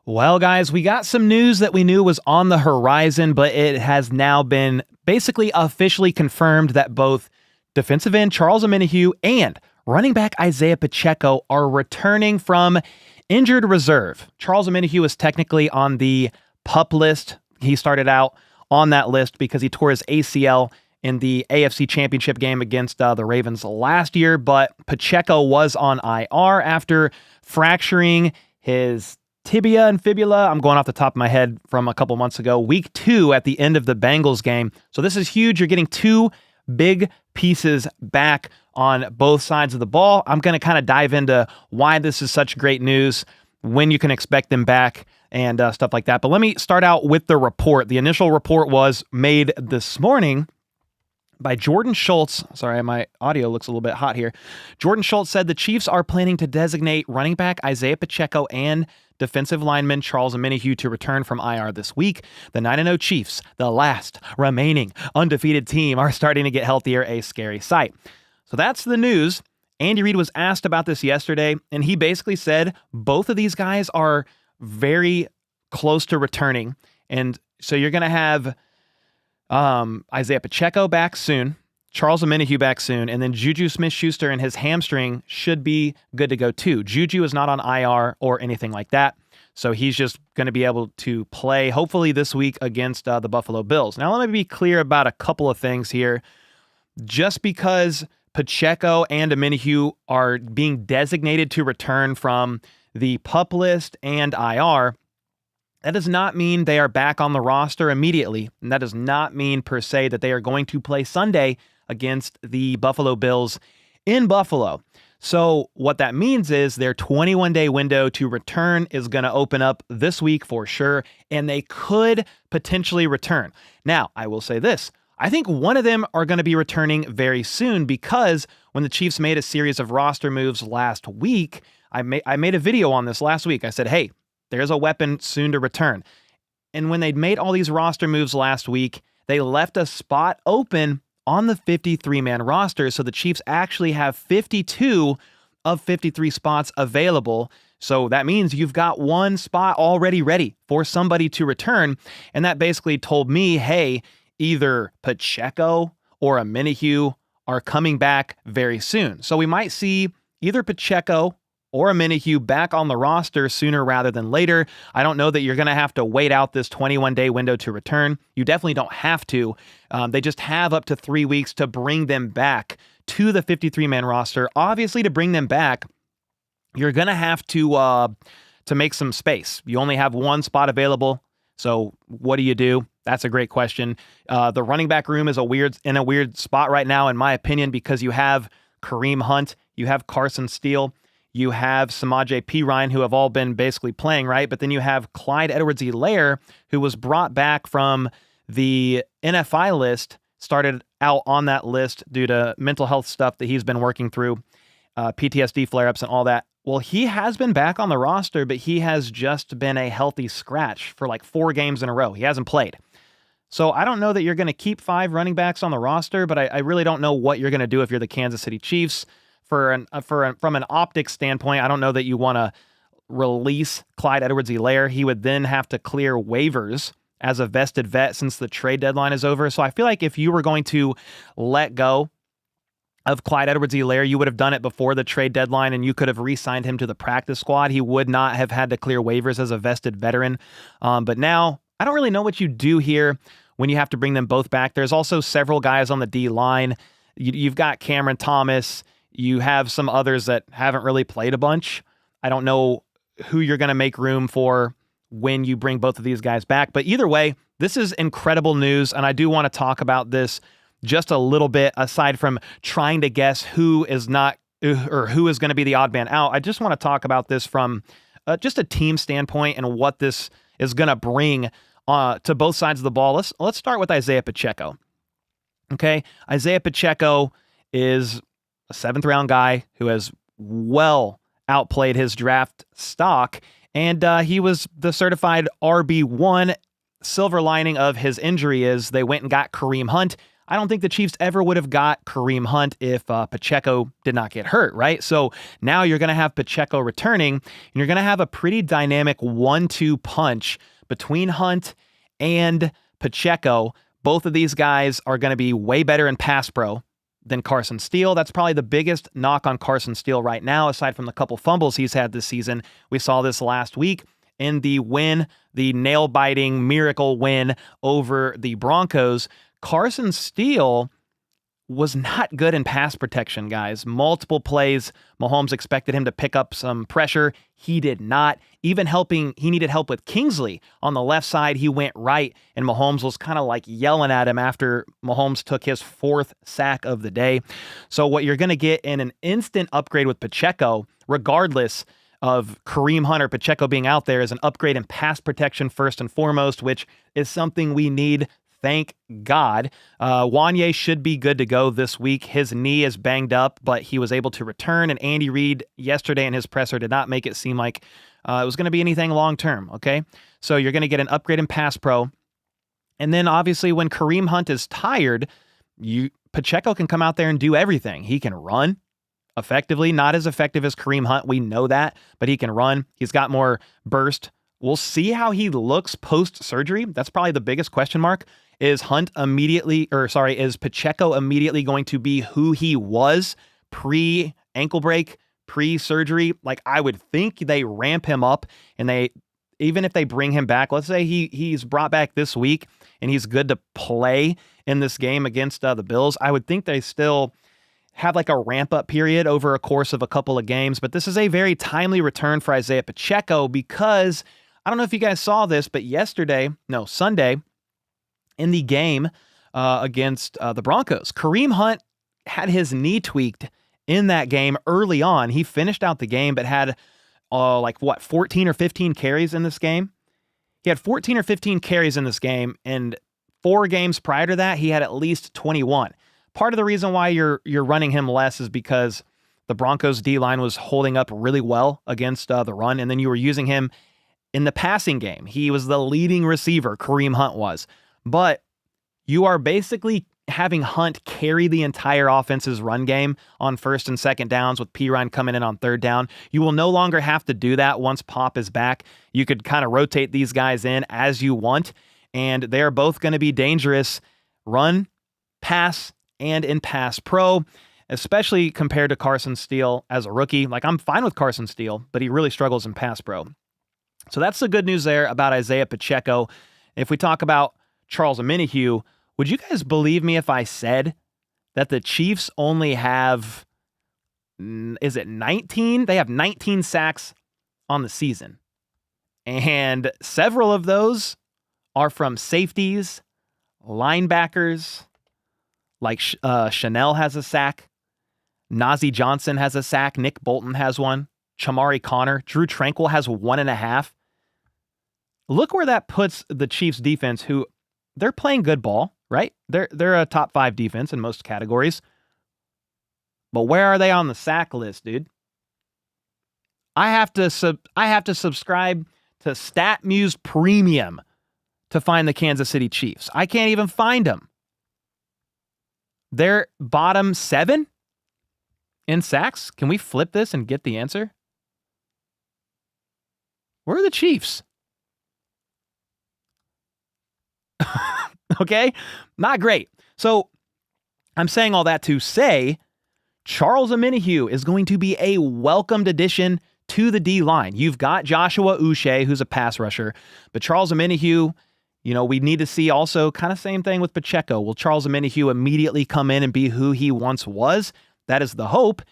Well, guys, we got some news that we knew was on the horizon, but it has now been basically officially confirmed that both defensive end Charles Omenihu and running back Isaiah Pacheco are returning from injured reserve. Charles Omenihu is technically on the PUP list. He started out on that list because he tore his ACL in the AFC Championship game against the Ravens last year, but Pacheco was on IR after fracturing his tibia and fibula. I'm going off the top of my head from a couple months ago, week 2 at the end of the Bengals game. So this is huge. You're getting two big pieces back on both sides of the ball. I'm going to kind of dive into why this is such great news, when you can expect them back, and stuff like that. But let me start out with the report. The initial report was made this morning by Jordan Schultz. Sorry, my audio looks a little bit hot here. Jordan Schultz said the Chiefs are planning to designate running back Isaiah Pacheco and defensive lineman Charles Omenihu to return from IR this week. The 9-0 Chiefs, the last remaining undefeated team, are starting to get healthier, a scary sight. So that's the news. Andy Reid was asked about this yesterday, and he basically said both of these guys are very close to returning. And so you're going to have Isaiah Pacheco back soon, Charles Omenihu back soon, and then Juju Smith-Schuster and his hamstring should be good to go too. Juju is not on IR or anything like that, so he's just going to be able to play hopefully this week against the Buffalo Bills. Now let me be clear about a couple of things here. Just because Pacheco and Omenihu are being designated to return from the PUP list and IR, that does not mean they are back on the roster immediately, and that does not mean per se that they are going to play Sunday against the Buffalo Bills in Buffalo. So what that means is their 21-day window to return is going to open up this week for sure, and they could potentially return. Now, I will say this. I think one of them are going to be returning very soon, because when the Chiefs made a series of roster moves last week, I made a video on this last week. I said, hey, there's a weapon soon to return. And when they made all these roster moves last week, they left a spot open on the 53-man roster. So the Chiefs actually have 52 of 53 spots available. So that means you've got one spot already ready for somebody to return. And that basically told me, hey, either Pacheco or Omenihu are coming back very soon. So we might see either Pacheco or Omenihu back on the roster sooner rather than later. I don't know that you're going to have to wait out this 21-day window to return. You definitely don't have to. They just have up to 3 weeks to bring them back to the 53-man roster. Obviously, to bring them back, you're going to have to make some space. You only have one spot available. So what do? That's a great question. The running back room is in a weird spot right now, in my opinion, because you have Kareem Hunt, you have Carson Steele, you have Samaje Perine, who have all been basically playing, right? But then you have Clyde Edwards-Helaire, who was brought back from the NFI list, started out on that list due to mental health stuff that he's been working through, PTSD flare-ups and all that. Well, he has been back on the roster, but he has just been a healthy scratch for like 4 games in a row. He hasn't played. So I don't know that you're going to keep 5 running backs on the roster, but I really don't know what you're going to do if you're the Kansas City Chiefs. From an optics standpoint, I don't know that you want to release Clyde Edwards-Helaire. He would then have to clear waivers as a vested vet since the trade deadline is over. So I feel like if you were going to let go of Clyde Edwards-Helaire, you would have done it before the trade deadline, and you could have re-signed him to the practice squad. He would not have had to clear waivers as a vested veteran. But now, I don't really know what you do here when you have to bring them both back. There's also several guys on the D-line. You've got Cameron Thomas. You have some others that haven't really played a bunch. I don't know who you're going to make room for when you bring both of these guys back. But either way, this is incredible news, and I do want to talk about this just a little bit, aside from trying to guess who is not or who is going to be the odd man out. I just want to talk about this from just a team standpoint and what this is going to bring to both sides of the ball. Let's start with Isaiah Pacheco. Okay, Isaiah Pacheco is a 7th-round guy who has well outplayed his draft stock, and he was the certified RB1. Silver lining of his injury is they went and got Kareem Hunt. I don't think the Chiefs ever would have got Kareem Hunt if Pacheco did not get hurt, right? So now you're going to have Pacheco returning, and you're going to have a pretty dynamic 1-2 punch between Hunt and Pacheco. Both of these guys are going to be way better in pass pro than Carson Steele. That's probably the biggest knock on Carson Steele right now, aside from the couple fumbles he's had this season. We saw this last week in the win, the nail-biting miracle win over the Broncos. Carson Steele was not good in pass protection, guys. Multiple plays, Mahomes expected him to pick up some pressure. He did not. Even he needed help with Kingsley on the left side. He went right, and Mahomes was kind of like yelling at him after Mahomes took his 4th sack of the day. So what you're going to get in an instant upgrade with Pacheco, regardless of Kareem Hunt or Pacheco being out there, is an upgrade in pass protection first and foremost, which is something we need. Thank God. Wanye should be good to go this week. His knee is banged up, but he was able to return, and Andy Reid yesterday in his presser did not make it seem like it was going to be anything long-term, okay? So you're going to get an upgrade in pass pro, and then obviously when Kareem Hunt is tired, Pacheco can come out there and do everything. He can run effectively, not as effective as Kareem Hunt, we know that, but he can run. He's got more burst. We'll see how he looks post-surgery. That's probably the biggest question mark. Is Pacheco immediately going to be who he was pre-ankle break, pre-surgery? Like, I would think they ramp him up, and even if they bring him back, let's say he's brought back this week and he's good to play in this game against the Bills, I would think they still have like a ramp-up period over a course of a couple of games. But this is a very timely return for Isaiah Pacheco because I don't know if you guys saw this, but Sunday, in the game against the Broncos, Kareem Hunt had his knee tweaked in that game early on. He finished out the game, but had 14 or 15 carries in this game. He had 14 or 15 carries in this game, and 4 games prior to that, he had at least 21. Part of the reason why you're running him less is because the Broncos D-line was holding up really well against the run, and then you were using him in the passing game. He was the leading receiver, Kareem Hunt was. But you are basically having Hunt carry the entire offense's run game on first and second downs with Pirine coming in on third down. You will no longer have to do that once Pop is back. You could kind of rotate these guys in as you want, and they're both going to be dangerous run, pass, and in pass pro, especially compared to Carson Steele as a rookie. Like, I'm fine with Carson Steele, but he really struggles in pass pro. So that's the good news there about Isaiah Pacheco. If we talk about Charles Omenihu, would you guys believe me if I said that the Chiefs only have, 19? They have 19 sacks on the season. And several of those are from safeties, linebackers, like Chanel has a sack, Nazeeh Johnson has a sack, Nick Bolton has one, Chamari Connor, Drew Tranquill has 1.5. Look where that puts the Chiefs defense, who they're playing good ball, right? They're a top 5 defense in most categories. But where are they on the sack list, dude? I have to subscribe to StatMuse Premium to find the Kansas City Chiefs. I can't even find them. They're bottom 7 in sacks. Can we flip this and get the answer? Where are the Chiefs? Okay? Not great. So I'm saying all that to say Charles Omenihu is going to be a welcomed addition to the D-line. You've got Joshua Uche, who's a pass rusher, but Charles Omenihu, we need to see also kind of same thing with Pacheco. Will Charles Omenihu immediately come in and be who he once was? That is the hope.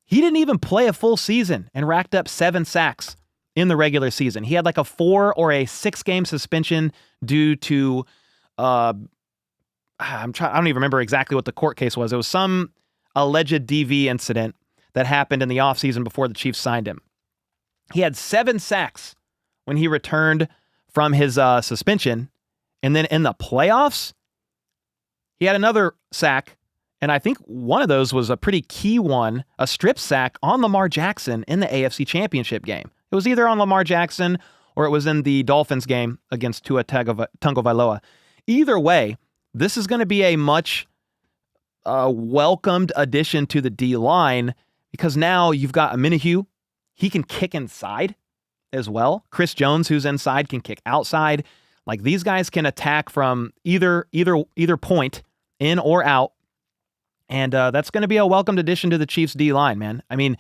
He didn't even play a full season and racked up 7 sacks in the regular season. He had like a 4 or a 6-game suspension due to, I don't even remember exactly what the court case was. It was some alleged DV incident that happened in the offseason before the Chiefs signed him. He had 7 sacks when he returned from his suspension. And then in the playoffs, he had another sack. And I think one of those was a pretty key one, a strip sack on Lamar Jackson in the AFC Championship game. It was either on Lamar Jackson or it was in the Dolphins game against Tua Tagovailoa. Either way, this is going to be a much a welcomed addition to the D-line because now you've got Omenihu. He can kick inside as well. Chris Jones, who's inside, can kick outside. Like, these guys can attack from either point, in or out. And that's going to be a welcomed addition to the Chiefs D-line, man. I mean,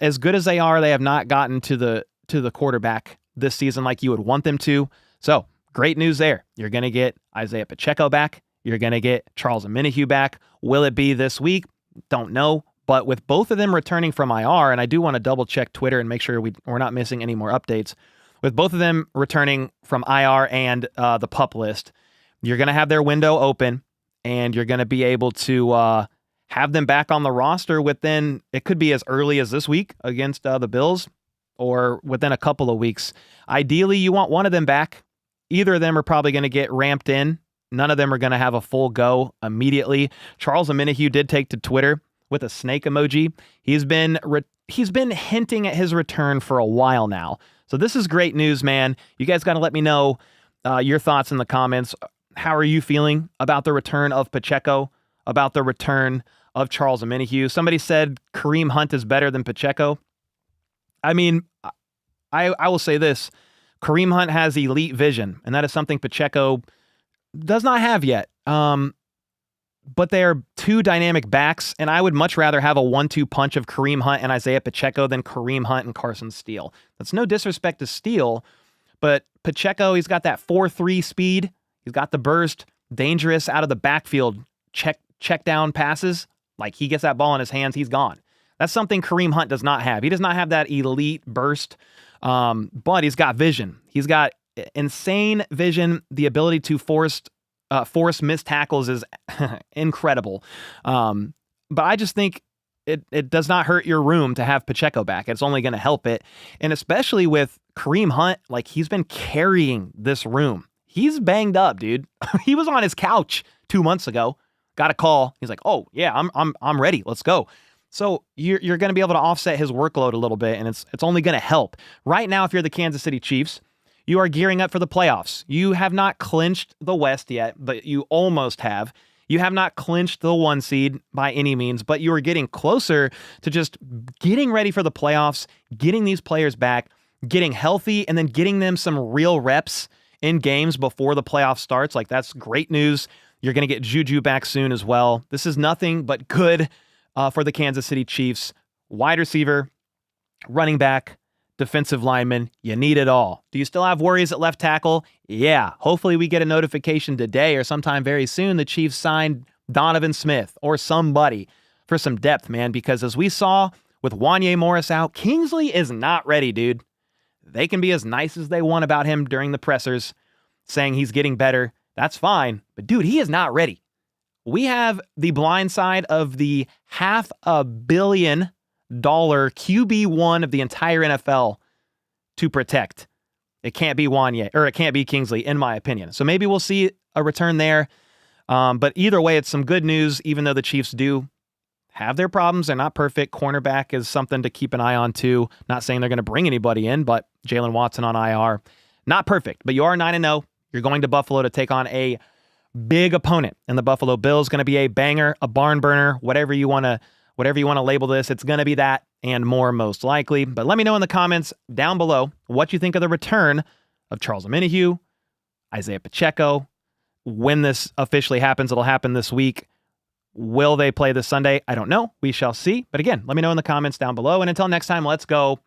as good as they are, they have not gotten to the quarterback this season like you would want them to. So, great news there. You're going to get Isaiah Pacheco back. You're going to get Charles Omenihu back. Will it be this week? Don't know. But with both of them returning from IR, and I do want to double-check Twitter and make sure we're not missing any more updates. With both of them returning from IR and the PUP list, you're going to have their window open, and you're going to be able to have them back on the roster within, it could be as early as this week against the Bills, or within a couple of weeks. Ideally, you want one of them back. Either of them are probably going to get ramped in. None of them are going to have a full go immediately. Charles Omenihu did take to Twitter with a snake emoji. He's been hinting at his return for a while now. So this is great news, man. You guys got to let me know your thoughts in the comments. How are you feeling about the return of Pacheco, about the return of Charles Omenihu? Somebody said Kareem Hunt is better than Pacheco. I mean, I will say this. Kareem Hunt has elite vision, and that is something Pacheco does not have yet. But they are two dynamic backs, and I would much rather have a 1-2 punch of Kareem Hunt and Isaiah Pacheco than Kareem Hunt and Carson Steele. That's no disrespect to Steele, but Pacheco, he's got that 4.3 speed. He's got the burst, dangerous out of the backfield, check down passes. Like, he gets that ball in his hands, he's gone. That's something Kareem Hunt does not have. He does not have that elite burst, but he's got vision. He's got insane vision. The ability to force missed tackles is incredible. But I just think it does not hurt your room to have Pacheco back. It's only going to help it. And especially with Kareem Hunt, like, he's been carrying this room. He's banged up, dude. He was on his couch 2 months ago. Got a call. He's like, "Oh yeah, I'm ready. Let's go." So you're going to be able to offset his workload a little bit, and it's only going to help. Right now, if you're the Kansas City Chiefs, you are gearing up for the playoffs. You have not clinched the West yet, but you almost have. You have not clinched the 1 seed by any means, but you are getting closer to just getting ready for the playoffs, getting these players back, getting healthy, and then getting them some real reps in games before the playoff starts. Like, that's great news. You're going to get Juju back soon as well. This is nothing but good for the Kansas City Chiefs. Wide receiver, running back, defensive lineman, you need it all. Do you still have worries at left tackle? Yeah. Hopefully we get a notification today or sometime very soon the Chiefs signed Donovan Smith or somebody for some depth, man, because as we saw with Wanye Morris out, Kingsley is not ready, dude. They can be as nice as they want about him during the pressers, saying he's getting better. That's fine. But, dude, he is not ready. We have the blind side of the $500 million QB1 of the entire NFL to protect. It can't be Wanye, or it can't be Kingsley, in my opinion. So maybe we'll see a return there. But either way, it's some good news, even though the Chiefs do have their problems. They're not perfect. Cornerback is something to keep an eye on, too. Not saying they're going to bring anybody in, but Jalen Watson on IR. Not perfect, but you are 9-0. You're going to Buffalo to take on a big opponent, and the Buffalo Bills going to be a banger, a barn burner, whatever you want to label this. It's going to be that and more, most likely. But let me know in the comments down below what you think of the return of Charles Omenihu, Isaiah Pacheco. When this officially happens, it'll happen this week. Will they play this Sunday? I don't know. We shall see. But again, let me know in the comments down below. And until next time, let's go.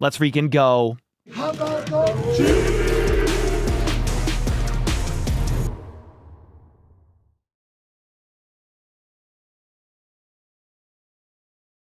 Let's freaking go. How about those Chiefs?